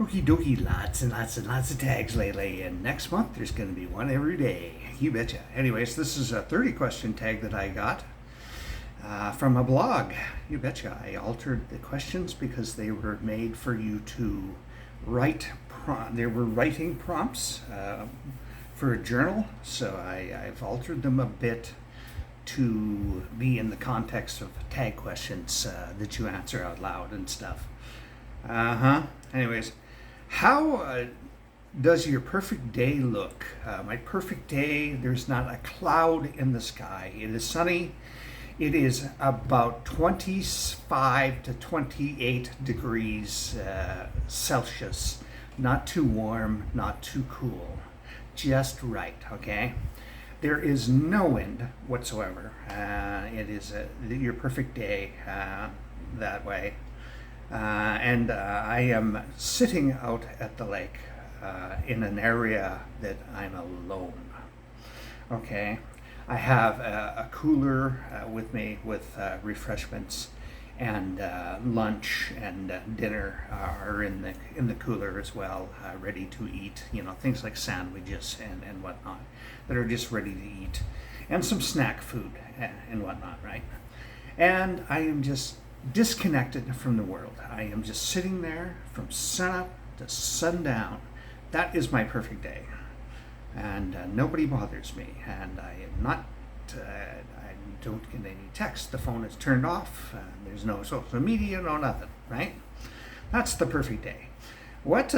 Okie dokie, lots and lots and lots of tags lately, and next month there's going to be one every day. You betcha. Anyways, this is a 30 question tag that I got from a blog. You betcha. I altered the questions because they were made for you to write. They were writing prompts for a journal, so I've altered them a bit to be in the context of tag questions that you answer out loud and stuff. Anyways, how does your perfect day look? My perfect day, there's not a cloud in the sky. It is sunny. It is about 25 to 28 degrees Celsius. Not too warm, not too cool. Just right, okay? There is no wind whatsoever. It is your perfect day that way. And I am sitting out at the lake in an area that I'm alone. Okay, I have a cooler with me with refreshments, and lunch and dinner are in the cooler as well, ready to eat. You know, things like sandwiches and whatnot that are just ready to eat, and some snack food and whatnot, right? And I am just disconnected from the world. I am just sitting there from sunup to sundown. That is my perfect day, and nobody bothers me. And I am not. I don't get any text. The phone is turned off. There's no social media, no nothing. Right? That's the perfect day. What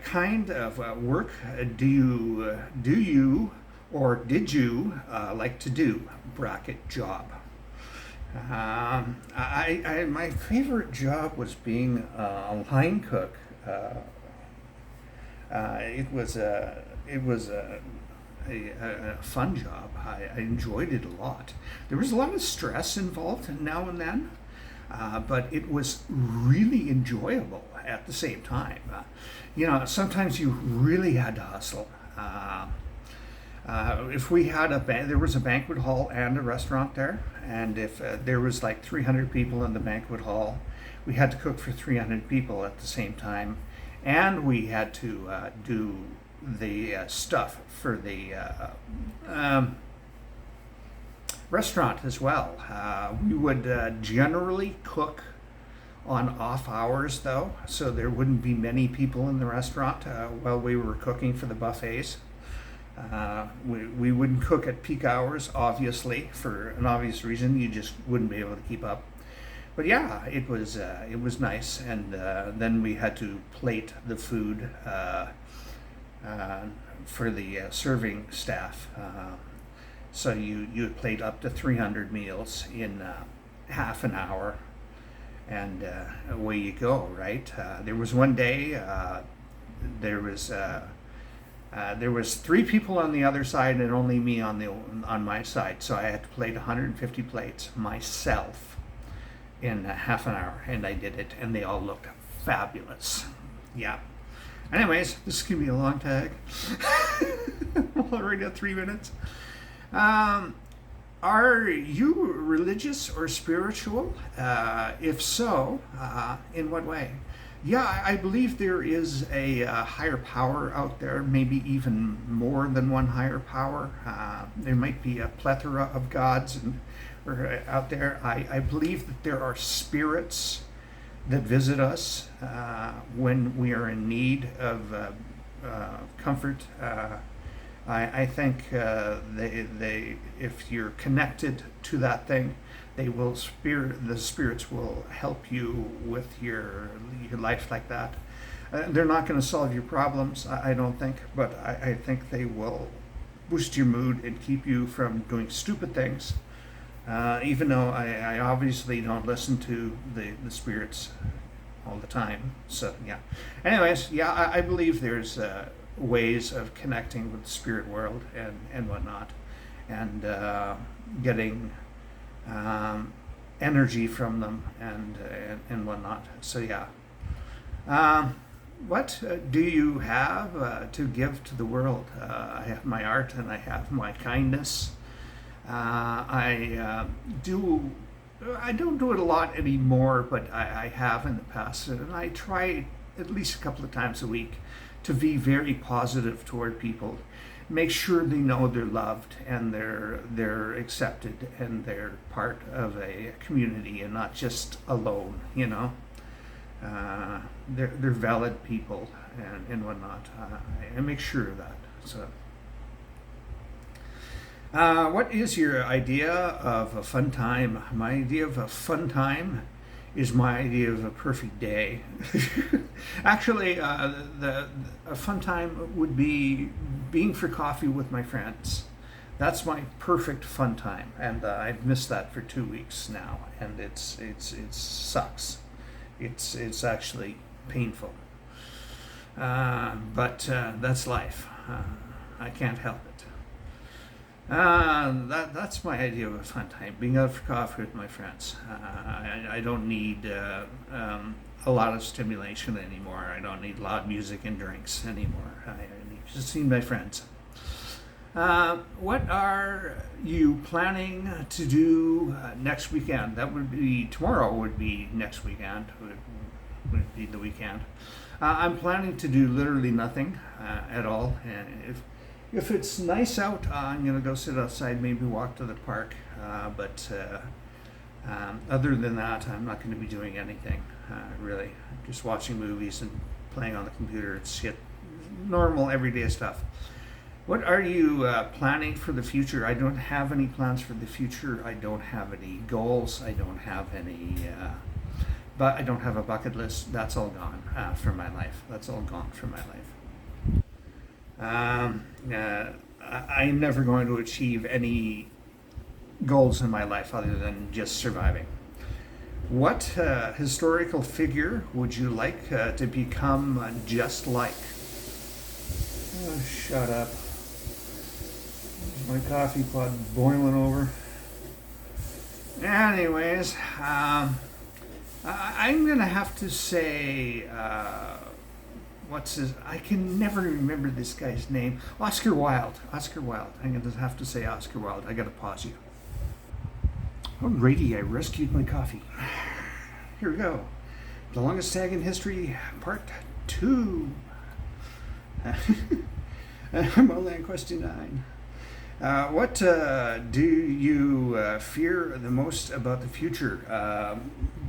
kind of work do you or did you like to do? Bracket job. My favorite job was being a line cook. It was a fun job. I enjoyed it a lot. There was a lot of stress involved now and then, but it was really enjoyable at the same time. Sometimes you really had to hustle. If we had there was a banquet hall and a restaurant there, and if there was like 300 people in the banquet hall, we had to cook for 300 people at the same time, and we had to do the stuff for the restaurant as well. We would generally cook on off hours though, so there wouldn't be many people in the restaurant while we were cooking for the buffets. We wouldn't cook at peak hours, obviously, for an obvious reason. You just wouldn't be able to keep up. But yeah, it was nice. And then we had to plate the food for the serving staff. So you would plate up to 300 meals in half an hour, and away you go, right? There was one day there was 3 people on the other side and only me on my side, so I had to plate 150 plates myself in half an hour, and I did it, and they all looked fabulous. Yeah. Anyways, this is gonna be a long tag. We're already at 3 minutes. Are you religious or spiritual? If so, in what way? Yeah, I believe there is a higher power out there, maybe even more than one higher power. There might be a plethora of gods out there. I believe that there are spirits that visit us when we are in need of comfort. I think they if you're connected to that thing, the spirits will help you with your life like that. They're not going to solve your problems, I don't think, but I think they will boost your mood and keep you from doing stupid things. Even though I obviously don't listen to the spirits all the time. So yeah. Anyways, yeah, I believe there's ways of connecting with the spirit world and whatnot, and getting energy from them and whatnot. So yeah. What do you have to give to the world? I have my art and I have my kindness. I don't do it a lot anymore, but I have in the past, and I try at least a couple of times a week to be very positive toward people. Make sure they know they're loved and they're accepted and they're part of a community and not just alone. They're valid people and whatnot. And make sure of that. So. What is your idea of a fun time? My idea of a fun time is my idea of a perfect day. Actually, a fun time would be being for coffee with my friends. That's my perfect fun time, and I've missed that for 2 weeks now, and it sucks. It's actually painful, but that's life. I can't help it. That's my idea of a fun time, being out for coffee with my friends. I don't need a lot of stimulation anymore. I don't need loud music and drinks anymore. I need to see my friends. What are you planning to do next weekend? That would be tomorrow. Would be next weekend. Would be the weekend. I'm planning to do literally nothing at all, and if it's nice out, I'm going to go sit outside, maybe walk to the park. But other than that, I'm not going to be doing anything, really. Just watching movies and playing on the computer. It's shit, normal, everyday stuff. What are you planning for the future? I don't have any plans for the future. I don't have any goals. I don't have any... but I don't have a bucket list. That's all gone from my life. That's all gone from my life. I'm never going to achieve any goals in my life other than just surviving. What historical figure would you like to become just like? Oh, shut up. My coffee pot boiling over. Anyways, I'm going to have to say... I can never remember this guy's name. Oscar Wilde. I'm going to have to say Oscar Wilde. I got to pause you. Alrighty, I rescued my coffee. Here we go. The longest tag in history, part 2. I'm only on question 9. What do you fear the most about the future?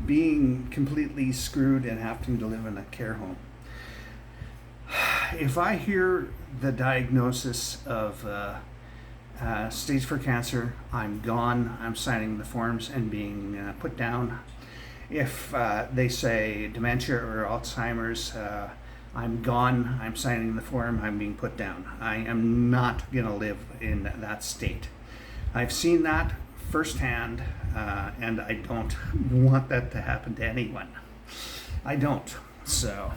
Being completely screwed and having to live in a care home. If I hear the diagnosis of stage 4 cancer, I'm gone. I'm signing the forms and being put down. If they say dementia or Alzheimer's, I'm gone. I'm signing the form. I'm being put down. I am not going to live in that state. I've seen that firsthand, and I don't want that to happen to anyone. I don't. So...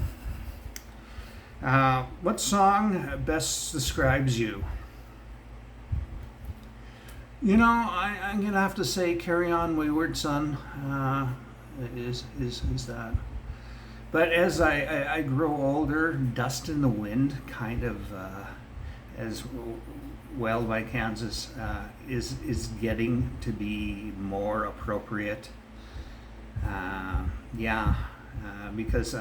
what song best describes you? I'm gonna have to say "Carry On, Wayward Son." Is that? But as I grow older, "Dust in the Wind," kind of as well by Kansas, is getting to be more appropriate. Because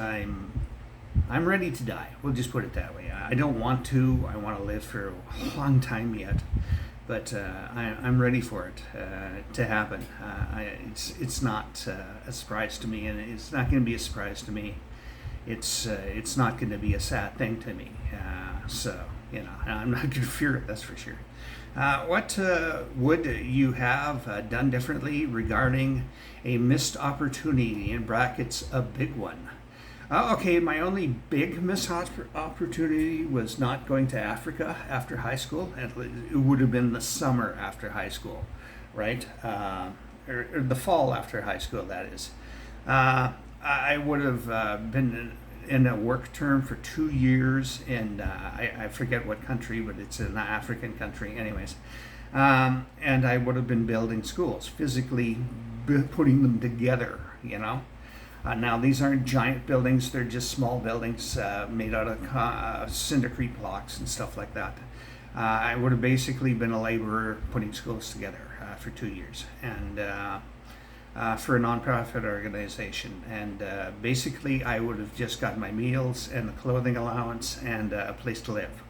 I'm ready to die. We'll just put it that way. I don't want to. I want to live for a long time yet, but I'm ready for it to happen. It's not a surprise to me, and it's not going to be a surprise to me. It's not going to be a sad thing to me. I'm not going to fear it. That's for sure. What would you have done differently regarding a missed opportunity? In brackets, a big one. Okay, my only big missed opportunity was not going to Africa after high school. It would have been the summer after high school, right? Or the fall after high school, that is. I would have been in a work term for 2 years in, I forget what country, but it's an African country anyways. And I would have been building schools, physically putting them together, Now, these aren't giant buildings. They're just small buildings made out of cindercrete blocks and stuff like that. I would have basically been a laborer putting schools together for 2 years. And for a nonprofit organization, and basically I would have just got my meals and the clothing allowance and a place to live.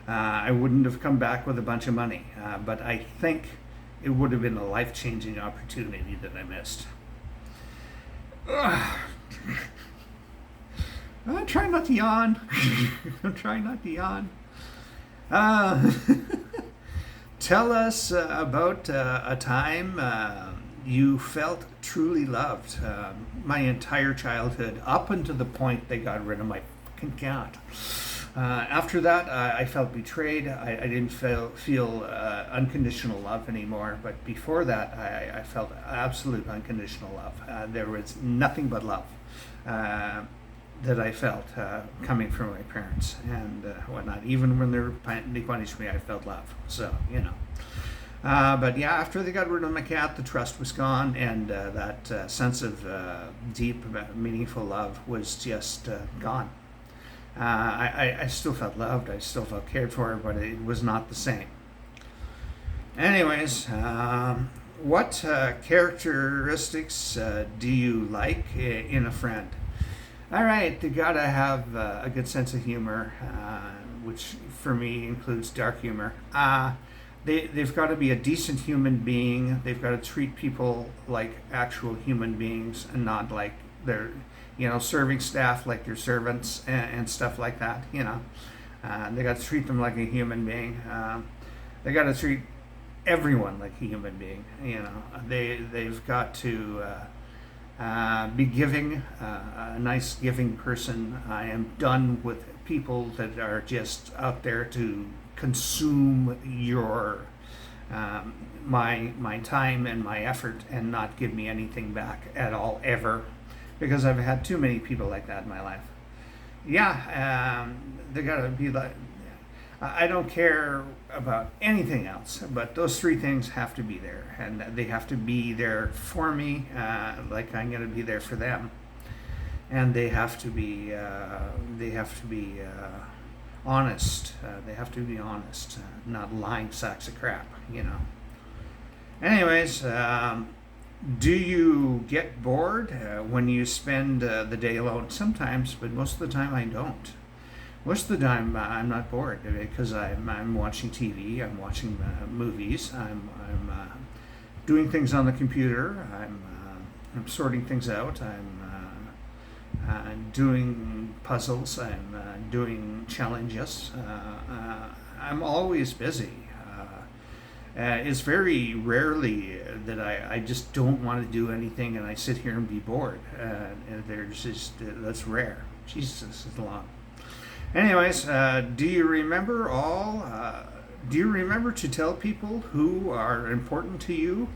I wouldn't have come back with a bunch of money, but I think it would have been a life-changing opportunity that I missed. I'm trying not to yawn. I'm trying not to yawn. Tell us about a time you felt truly loved. My entire childhood, up until the point they got rid of my fucking cat. After that, I felt betrayed. I didn't feel unconditional love anymore. But before that, I felt absolute unconditional love. There was nothing but love that I felt coming from my parents and whatnot. Even when they punished me, I felt love. So, you know. But yeah, after they got rid of my cat, the trust was gone, and that sense of deep, meaningful love was just gone. I still felt loved, I still felt cared for, but it was not the same. Anyways, what characteristics do you like in a friend? All right, they gotta have a good sense of humor, which for me includes dark humor. They've got to be a decent human being. They've got to treat people like actual human beings and not like they're, serving staff like they're servants and stuff like that. They got to treat them like a human being. They got to treat everyone like a human being. They've got to be giving, a nice giving person. I am done with people that are just out there to consume your my time and my effort and not give me anything back at all ever, because I've had too many people like that in my life. They gotta be like, I don't care about anything else, but those three things have to be there, and they have to be there for me, like I'm gonna be there for them, and they have to be honest. They have to be honest, not lying sacks of crap. Anyways, do you get bored when you spend the day alone? Sometimes, but most of the time I don't. Most of the time I'm not bored because I'm watching TV, I'm watching movies, I'm doing things on the computer, I'm sorting things out, I'm doing puzzles, I'm doing challenges. I'm always busy. It's very rarely that I just don't want to do anything and I sit here and be bored. And there's just, that's rare. Jesus is long. Anyways, do you remember do you remember to tell people who are important to you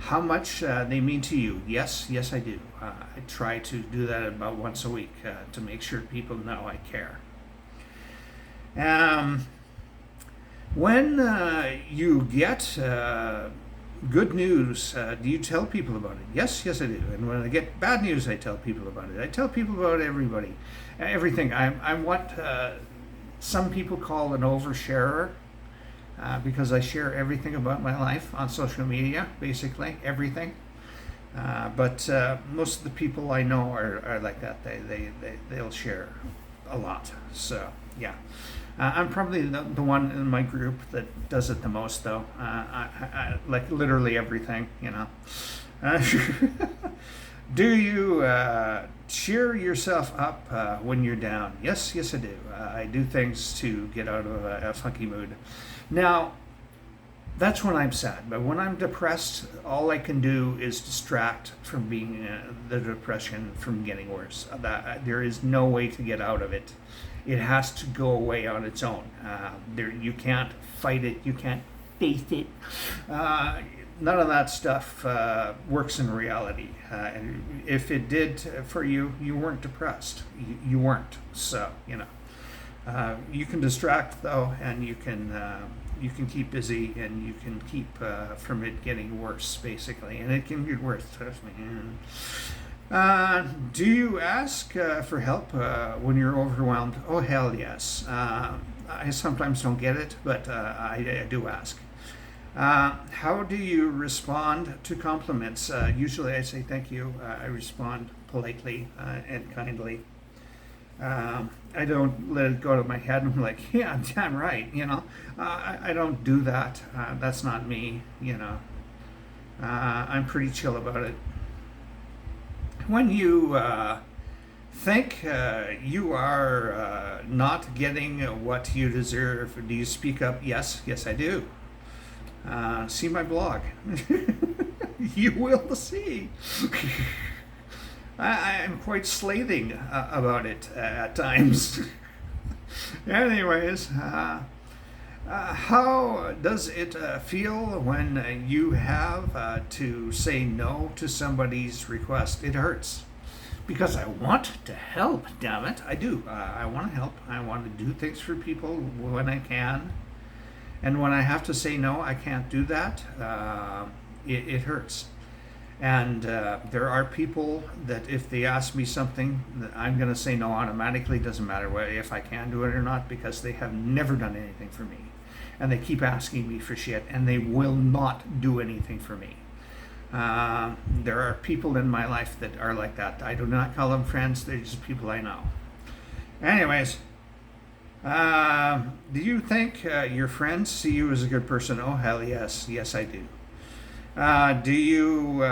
how much they mean to you? Yes, I do. I try to do that about once a week to make sure people know I care. When you get good news, do you tell people about it? Yes, I do. And when I get bad news, I tell people about it. I tell people about everything. I'm what some people call an oversharer. Because I share everything about my life on social media, basically everything. But most of the people I know are like that. They'll share a lot. So yeah, I'm probably the one in my group that does it the most, though. I like literally everything. Do you cheer yourself up when you're down? Yes, I do. I do things to get out of a funky mood. Now, that's when I'm sad. But when I'm depressed, all I can do is distract from being the depression from getting worse. There is no way to get out of it. It has to go away on its own. You can't fight it. You can't face it. None of that stuff works in reality. And if it did for you, you weren't depressed. You weren't. So, you can distract, though, and you can keep busy, and you can keep from it getting worse, basically. And it can get worse, trust me. Do you ask for help when you're overwhelmed? Oh, hell yes. I sometimes don't get it, but I do ask. How do you respond to compliments? Usually I say thank you. I respond politely and kindly. I don't let it go to my head and I'm like, yeah, damn right, you know. I don't do that. That's not me, you know. I'm pretty chill about it. When you think you are not getting what you deserve, do you speak up? Yes, yes, I do. See my blog. You will see. I'm quite slathing about it at times. Anyways, how does it feel when you have to say no to somebody's request? It hurts because I want to help. Damn it, I do. I want to help. I want to do things for people when I can, and when I have to say no, I can't do that. It hurts. And there are people that if they ask me something, I'm going to say no automatically. Doesn't matter if I can do it or not because they have never done anything for me. And they keep asking me for shit and they will not do anything for me. There are people in my life that are like that. I do not call them friends. They're just people I know. Anyways, do you think your friends see you as a good person? Oh, hell yes. Yes, I do. Do you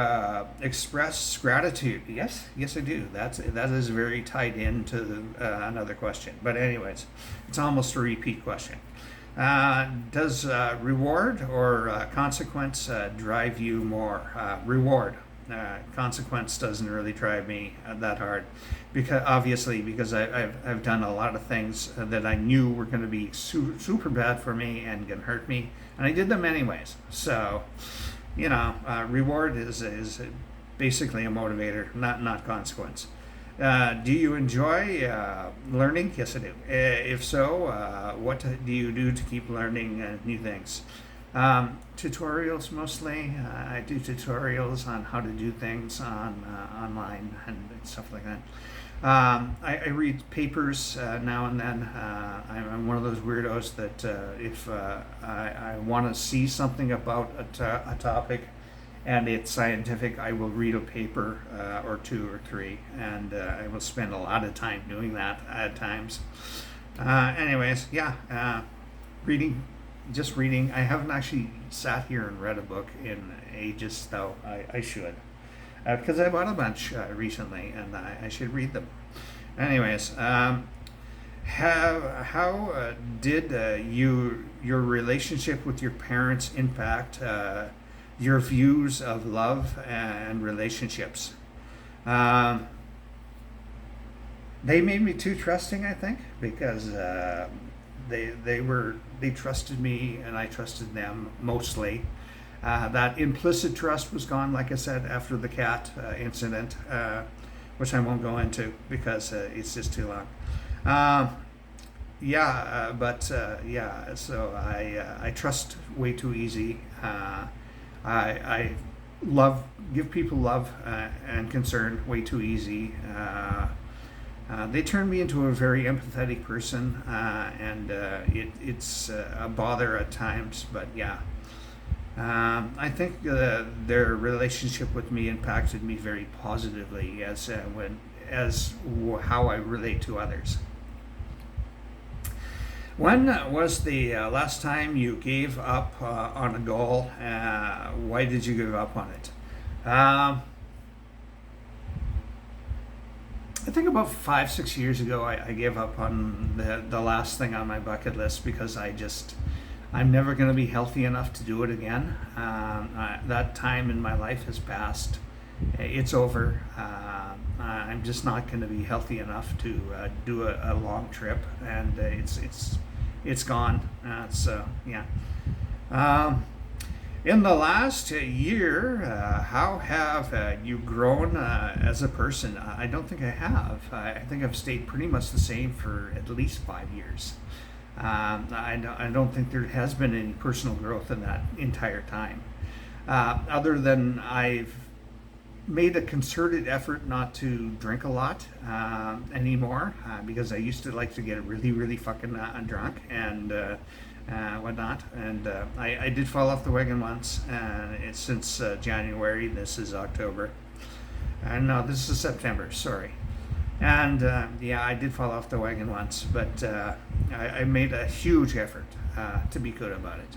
express gratitude? Yes, yes, I do. That is very tied into another question. But anyways, it's almost a repeat question. Does reward or consequence drive you more? Reward. Consequence doesn't really drive me that hard, because I've done a lot of things that I knew were going to be super bad for me and going to hurt me, and I did them anyways. So. You know, reward is basically a motivator, not consequence. Do you enjoy learning? Yes, I do. If so, what do you do to keep learning new things? Tutorials mostly. I do tutorials on how to do things on online and stuff like that. I read papers now and then. I'm one of those weirdos that if I want to see something about a topic and it's scientific, I will read a paper or two or three, and I will spend a lot of time doing that at times. Anyways, yeah, reading, just reading. I haven't actually sat here and read a book in ages, though I should. Because I bought a bunch recently, and I should read them. Anyways, how did your relationship with your parents impact your views of love and relationships? They made me too trusting, I think, because they trusted me and I trusted them mostly. That implicit trust was gone, like I said, after the cat incident, which I won't go into because it's just too long. So I trust way too easy. I give people love and concern way too easy. They turned me into a very empathetic person, and it's a bother at times, but yeah. I think their relationship with me impacted me very positively as how I relate to others. When was the last time you gave up on a goal? Why did you give up on it? I think about 5-6 years ago, I gave up on the last thing on my bucket list because I'm never going to be healthy enough to do it again. That time in my life has passed. It's over. I'm just not going to be healthy enough to do a long trip, and it's gone. So yeah. In the last year, how have you grown as a person? I don't think I have. I think I've stayed pretty much the same for at least 5 years. I don't think there has been any personal growth in that entire time. Other than I've made a concerted effort not to drink a lot anymore because I used to like to get really, really fucking drunk and whatnot. And I did fall off the wagon once. It's since January. This is October. No, this is September. Sorry. And yeah, I did fall off the wagon once, but I made a huge effort to be good about it.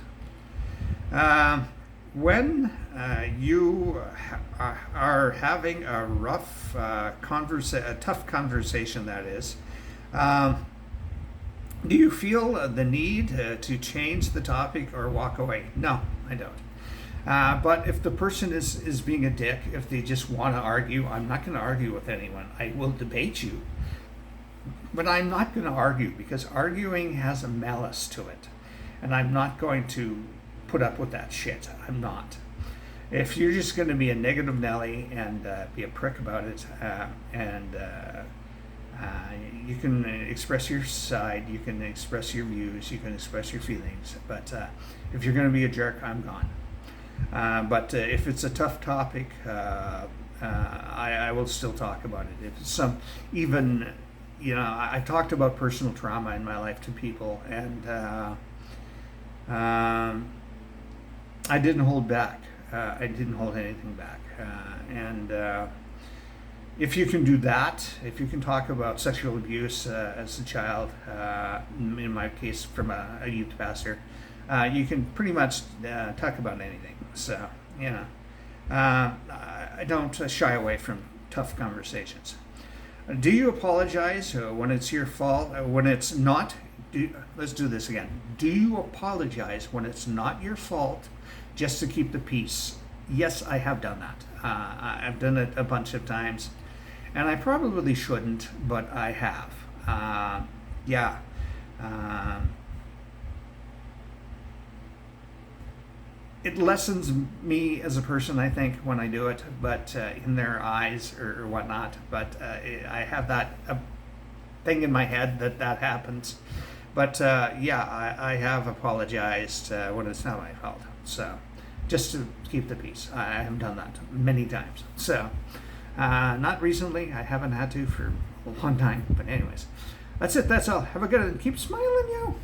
When you are having a rough a tough conversation, that is, do you feel the need to change the topic or walk away? No, I don't. But if the person is being a dick, if they just want to argue, I'm not going to argue with anyone. I will debate you, but I'm not going to argue because arguing has a malice to it, and I'm not going to put up with that shit. I'm not. If you're just going to be a negative Nelly and be a prick about it, and you can express your side, you can express your views, you can express your feelings, but if you're going to be a jerk, I'm gone. But if it's a tough topic, I will still talk about it. If it's some, even, you know, I've talked about personal trauma in my life to people, and I didn't hold back. I didn't hold anything back. And if you can do that, if you can talk about sexual abuse as a child, in my case from a youth pastor, you can pretty much talk about anything. So, you know, I don't shy away from tough conversations. Do you apologize when it's your fault? When it's not? Let's do this again. Do you apologize when it's not your fault just to keep the peace? Yes, I have done that. I've done it a bunch of times, and I probably shouldn't, but I have. Yeah. It lessens me as a person, I think, when I do it, but in their eyes or whatnot. But I have that thing in my head that happens. But yeah, I have apologized when it's not my fault. So just to keep the peace. I have done that many times. So not recently. I haven't had to for a long time. But anyways, that's it. That's all. Have a good one. Keep smiling, yo.